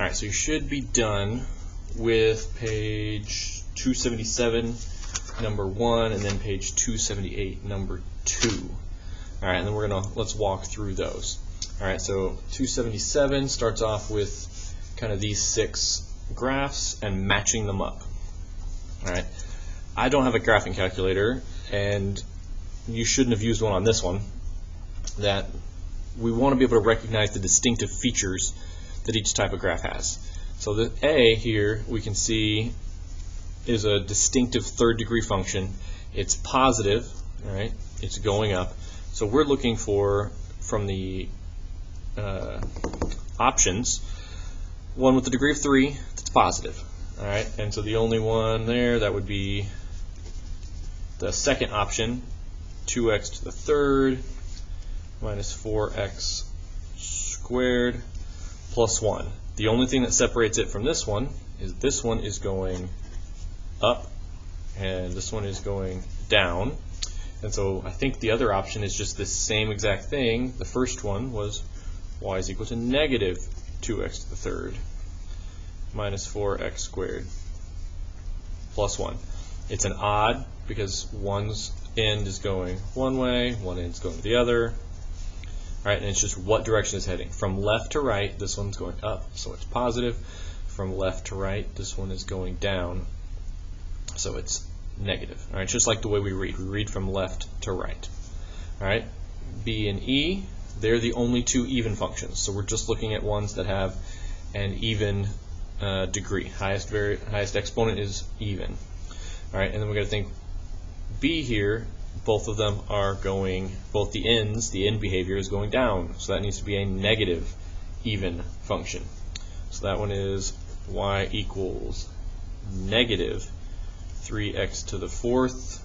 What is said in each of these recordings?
Alright, so you should be done with page 277, number 1, and then page 278, number 2. Alright, and then let's walk through those. Alright, so 277 starts off with kind of these 6 graphs and matching them up. Alright, I don't have a graphing calculator, and you shouldn't have used one on this one. That we want to be able to recognize the distinctive features that each type of graph has. So the A here we can see is a distinctive third degree function. It's positive, alright, it's going up. So we're looking for, from the options, one with a degree of 3 that's positive. Alright, and so the only one there, that would be the second option, 2x to the third minus 4x squared plus 1. The only thing that separates it from this one is going up and this one is going down. And so I think the other option is just this same exact thing. The first one was y is equal to negative 2x to the third minus 4x squared plus 1. It's an odd because one's end is going one way, one end is going the other. Alright, and it's just what direction it's heading. From left to right, this one's going up, so it's positive. From left to right, this one is going down, so it's negative. Alright, just like the way we read. We read from left to right. Alright, B and E, they're the only two even functions. So we're just looking at ones that have an even degree. Highest exponent is even. Alright, and then we're going to think B here, both of them are going, both the ends, the end behavior is going down. So that needs to be a negative even function. So that one is y equals negative 3x to the fourth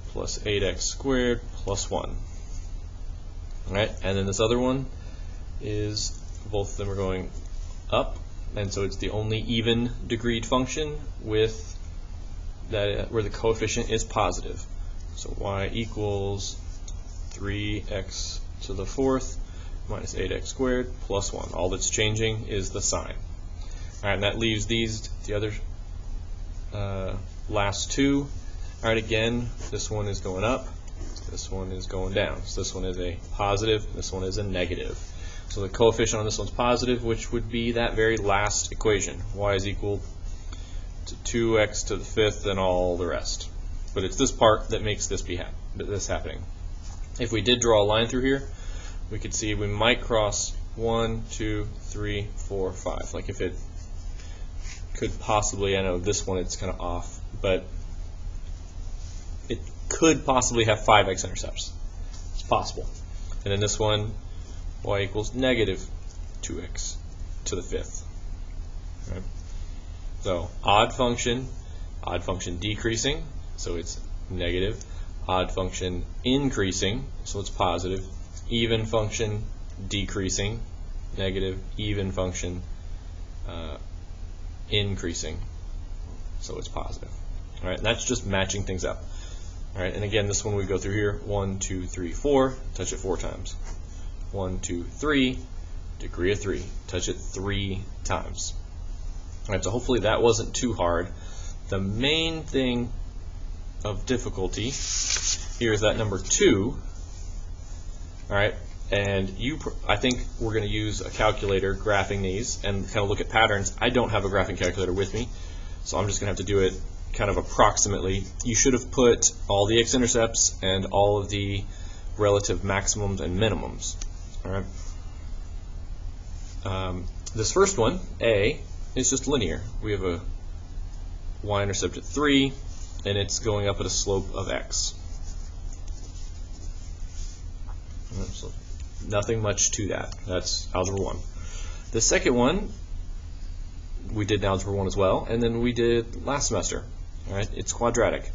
plus 8x squared plus 1. Alright, and then this other one is, both of them are going up, and so it's the only even degreed function with that where the coefficient is positive. So y equals 3x to the fourth minus 8x squared plus 1. All that's changing is the sign. Alright, and that leaves these, the other last two. Alright, again, this one is going up, this one is going down. So this one is a positive, this one is a negative. So the coefficient on this one's positive, which would be that very last equation. Y is equal to 2x to the fifth and all the rest. But it's this part that makes this happening. If we did draw a line through here, we could see we might cross 1, 2, 3, 4, 5. Like if it could possibly, I know this one it's kind of off, but it could possibly have 5 x-intercepts. It's possible. And then this one, y equals negative 2x to the fifth. Right? So odd function decreasing, so it's negative. Odd function increasing, so it's positive. Even function decreasing, negative. Even function increasing, so it's positive. All right, and that's just matching things up. All right, and again, this one we go through here: 1, 2, 3, 4. Touch it 4 times. 1, 2, 3. Degree of 3. Touch it 3 times. All right, so hopefully that wasn't too hard. The main thing of difficulty here is that number 2. All right, and I think we're going to use a calculator graphing these and kind of look at patterns. I don't have a graphing calculator with me, so I'm just going to have to do it kind of approximately. You should have put all the x-intercepts and all of the relative maximums and minimums. All right. This first one, A, is just linear. We have a y-intercept at 3, and it's going up at a slope of x. So nothing much to that. That's Algebra 1. The second one, we did in Algebra 1 as well, and then we did last semester. All right, it's quadratic.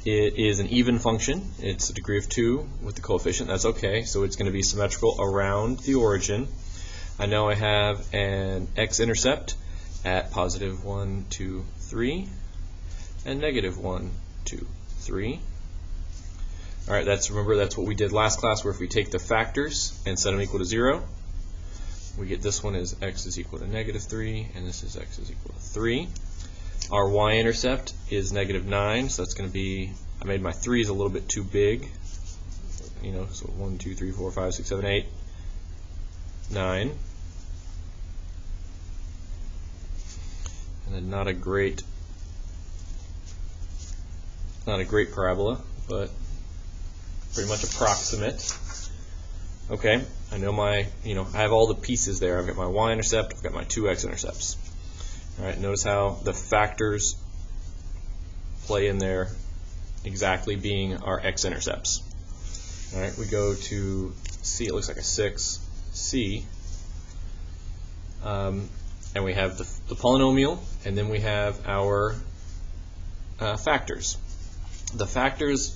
It is an even function. It's a degree of 2 with the coefficient. That's okay. So it's going to be symmetrical around the origin. I know I have an x-intercept at positive 1, 2, 3, and negative 1, 2, 3. All right, remember that's what we did last class, where if we take the factors and set them equal to 0, we get this one is x is equal to -3, and this is x is equal to 3. Our y-intercept is -9, so that's going to be, I made my 3's a little bit too big, you know, so 1, 2, 3, 4, 5, 6, 7, 8, 9. And then not a great parabola, but pretty much approximate. Okay, I know my, I have all the pieces there. I've got my y-intercept, I've got my two x-intercepts. All right, notice how the factors play in there exactly being our x-intercepts. All right, we go to C, it looks like a 6, C, and we have the polynomial, and then we have our factors. The factors,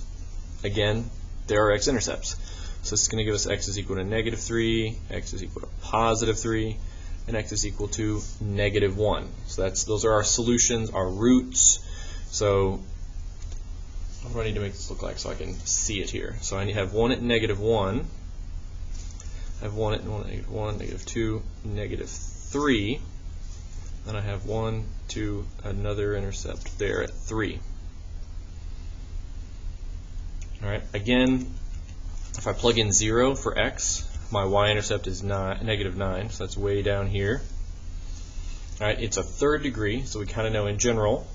again, they're our x-intercepts. So this is going to give us x is equal to -3, x is equal to +3, and x is equal to -1. So those are our solutions, our roots. So what do I need to make this look like so I can see it here? So I need to have 1 at -1. I have 1 at -1, -2, -3. Then I have 1, 2, another intercept there at 3. All right, again, if I plug in 0 for x, my y-intercept is -9, so that's way down here. All right, it's a third degree, so we kind of know in general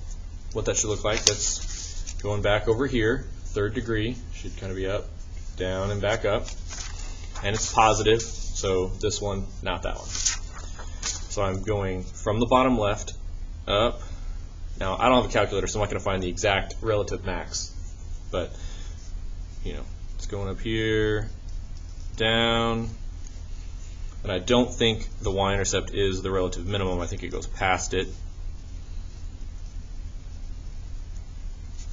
what that should look like. That's going back over here. Third degree should kind of be up, down, and back up. And it's positive, so this one, not that one. So I'm going from the bottom left up. Now, I don't have a calculator, so I'm not going to find the exact relative max. But, it's going up here, down. And I don't think the y-intercept is the relative minimum. I think it goes past it.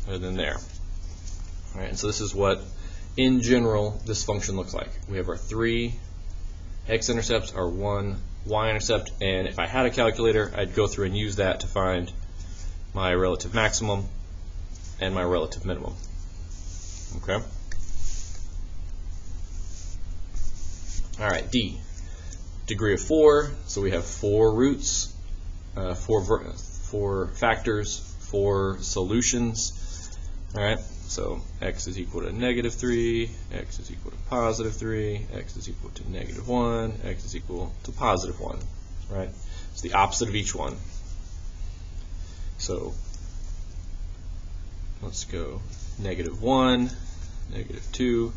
Other than there. All right, and so this is what, in general, this function looks like. We have our 3 x-intercepts, our 1 y-intercept, and if I had a calculator, I'd go through and use that to find my relative maximum and my relative minimum. Okay? All right, D. Degree of 4, so we have 4 roots, 4 factors, 4 solutions. All right, so x is equal to -3, x is equal to +3, x is equal to -1, x is equal to +1. Right? It's the opposite of each one. So let's go -1, -2,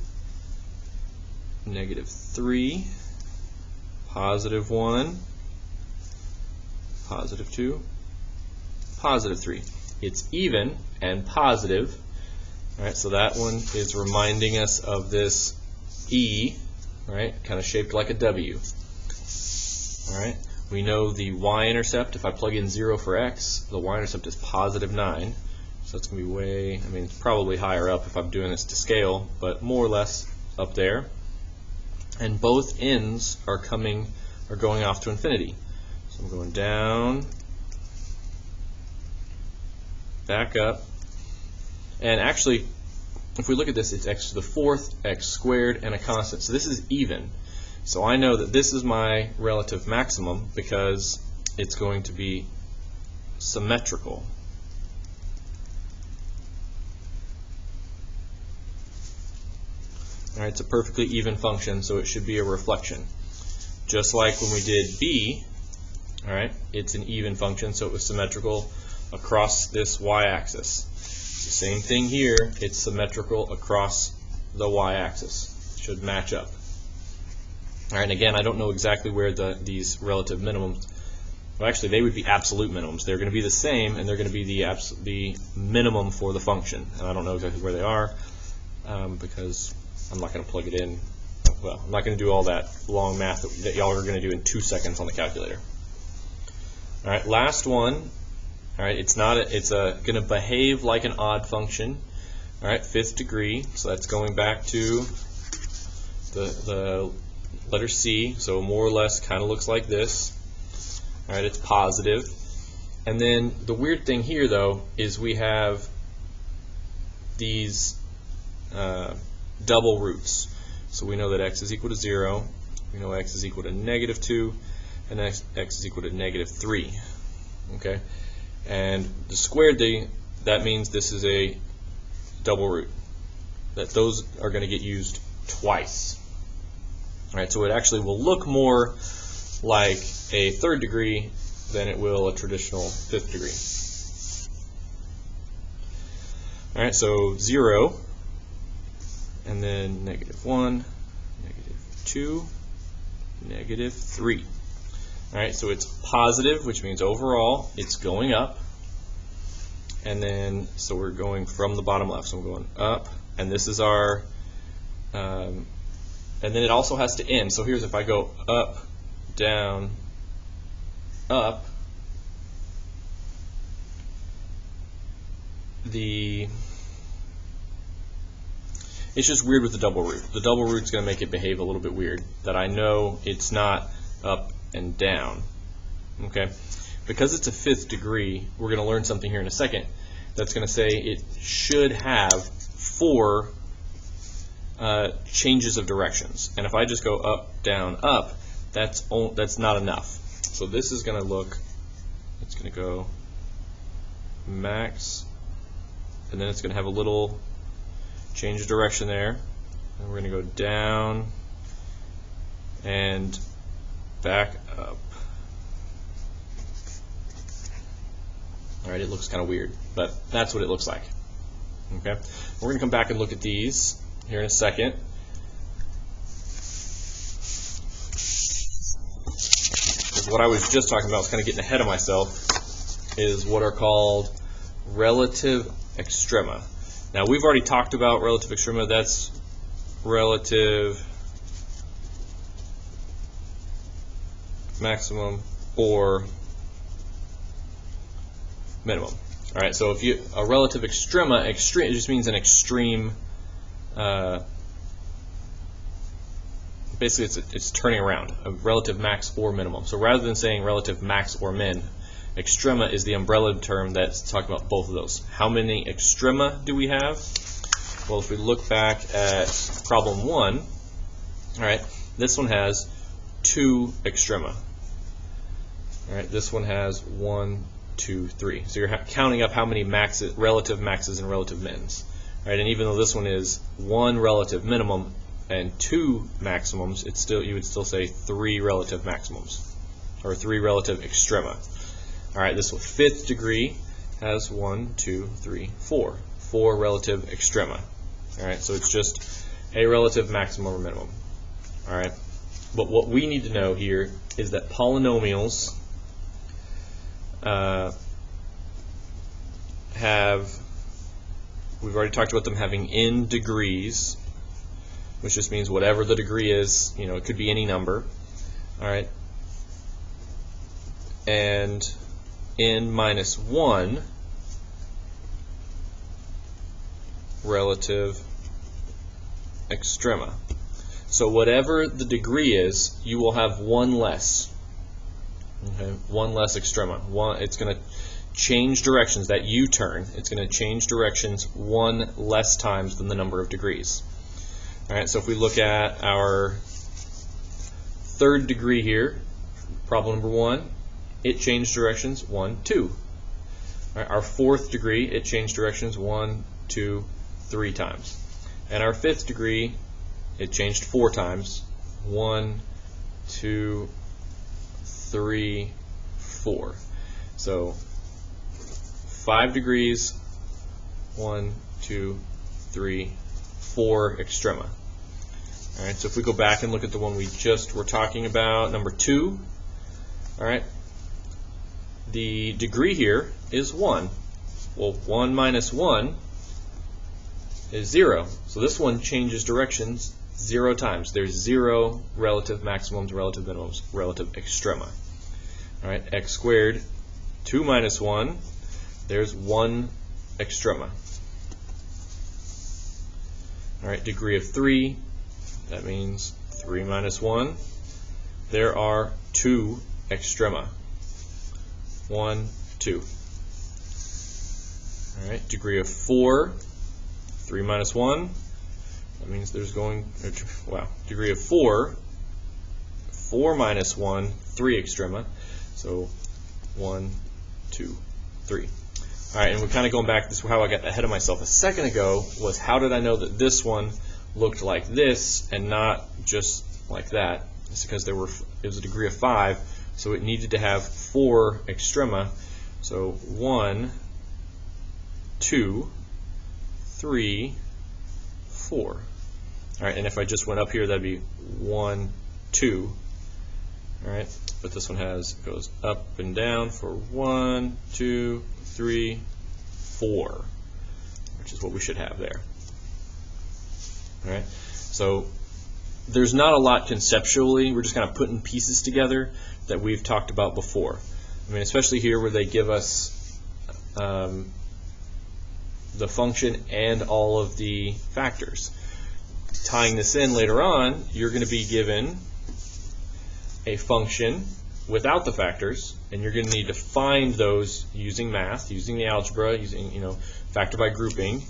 -3, +1, +2, +3. It's even and positive. All right, so that one is reminding us of this E, right? Kind of shaped like a W. All right, we know the y-intercept. If I plug in 0 for x, the y-intercept is +9. So it's going to be way, it's probably higher up if I'm doing this to scale, but more or less up there. And both ends are going off to infinity. So I'm going down, back up, and actually, if we look at this, it's x to the 4th, x squared, and a constant. So this is even. So I know that this is my relative maximum because it's going to be symmetrical. All right, it's a perfectly even function, so it should be a reflection. Just like when we did B, all right, it's an even function, so it was symmetrical across this y-axis. The same thing here, it's symmetrical across the y-axis. Should match up. All right, and again, I don't know exactly where these relative minimums, well, actually, they would be absolute minimums. They're going to be the same, and they're going to be the minimum for the function. And I don't know exactly where they are because I'm not going to plug it in. Well, I'm not going to do all that long math that y'all are going to do in 2 seconds on the calculator. All right, last one. All right, it's going to behave like an odd function. All right, 5th degree. So that's going back to the letter C. So more or less, kind of looks like this. All right, it's positive. And then the weird thing here, though, is we have these double roots. So we know that x is equal to 0, We know x is equal to -2, and x is equal to -3. Okay, and the squared thing, that means this is a double root. That those are going to get used twice. All right, so it actually will look more like a third degree than it will a traditional fifth degree. All right, so 0, and then -1, -2, -3. All right, so it's positive, which means overall it's going up. And then, so we're going from the bottom left, so I'm going up, and this is our, and then it also has to end. So here's if I go up, down, up, it's just weird with the double root. The double root's going to make it behave a little bit weird, that I know it's not up and down. Okay, because it's a fifth degree, we're going to learn something here in a second that's going to say it should have 4 changes of directions. And if I just go up, down, up, that's not enough. So this is going to look, it's going to go max, and then it's going to have a little change of direction there, and we're going to go down and back up. Alright, it looks kind of weird, but that's what it looks like. Okay, we're going to come back and look at these here in a second. What I was just talking about, was kind of getting ahead of myself, is what are called relative extrema. Now, we've already talked about relative extrema. That's relative maximum or minimum. All right, so if you a relative extrema, extreme, it just means an extreme. Basically, it's turning around, a relative max or minimum. So rather than saying relative max or min, extrema is the umbrella term that's talking about both of those. How many extrema do we have? Well, if we look back at problem 1, all right, this one has 2 extrema. All right, this one has 1, 2, 3. So you're counting up how many relative maxes and relative mins. All right, and even though this one is 1 relative minimum and 2 maximums, it's still, you would still say 3 relative maximums, or 3 relative extrema. All right, this one, fifth degree, has 1, 2, 3, 4. 4 relative extrema. All right, so it's just a relative maximum or minimum. All right, but what we need to know here is that polynomials we've already talked about them having n degrees, which just means whatever the degree is, you know, it could be any number. All right, and n minus 1 relative extrema. So whatever the degree is, you will have 1 less. Okay, 1 less extrema. It's going to change directions. That U-turn, it's going to change directions 1 less times than the number of degrees. All right, so if we look at our third degree here, problem number 1, it changed directions 1, 2. All right, our fourth degree, it changed directions 1, 2, 3 times. And our fifth degree, it changed 4 times. 1, 2, 3, 4. So 5 degrees, 1, 2, 3, 4 extrema. All right, so if we go back and look at the one we just were talking about, number 2, all right, the degree here is 1. Well, 1 minus 1 is 0. So this one changes directions 0 times. There's 0 relative maximums, relative minimums, relative extrema. All right, x squared, 2 minus 1, there's 1 extrema. All right, degree of 3, that means 3 minus 1. There are 2 extrema. 1, 2. All right, degree of 4, 3 minus 1. That means there's going, wow, degree of 4, 4 minus 1, 3 extrema. So 1, 2, 3. All right, and we're kind of going back. This is how I got ahead of myself a second ago, was how did I know that this one looked like this and not just like that? It's because it was a degree of 5, so it needed to have 4 extrema. So 1, 2, 3, 4. All right, and if I just went up here, that'd be 1, 2. All right, but this one goes up and down for 1, 2, 3, 4, which is what we should have there. All right, so there's not a lot conceptually. We're just kind of putting pieces together that we've talked about before. I mean, especially here where they give us the function and all of the factors. Tying this in later on, you're going to be given a function without the factors, and you're going to need to find those using math, using the algebra, using factor by grouping.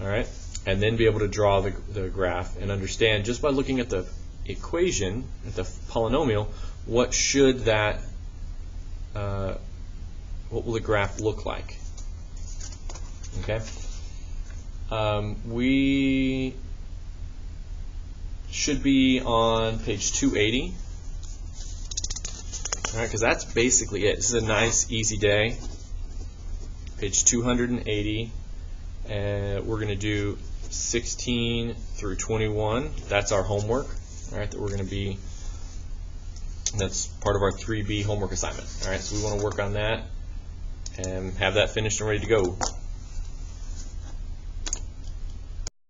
All right, and then be able to draw the graph and understand just by looking at the equation, at the polynomial, what will the graph look like? Okay, we should be on page 280. All right, because that's basically it. This is a nice, easy day. Page 280, and we're going to do 16 through 21. That's our homework. All right, that's part of our 3B homework assignment. All right, so we want to work on that and have that finished and ready to go.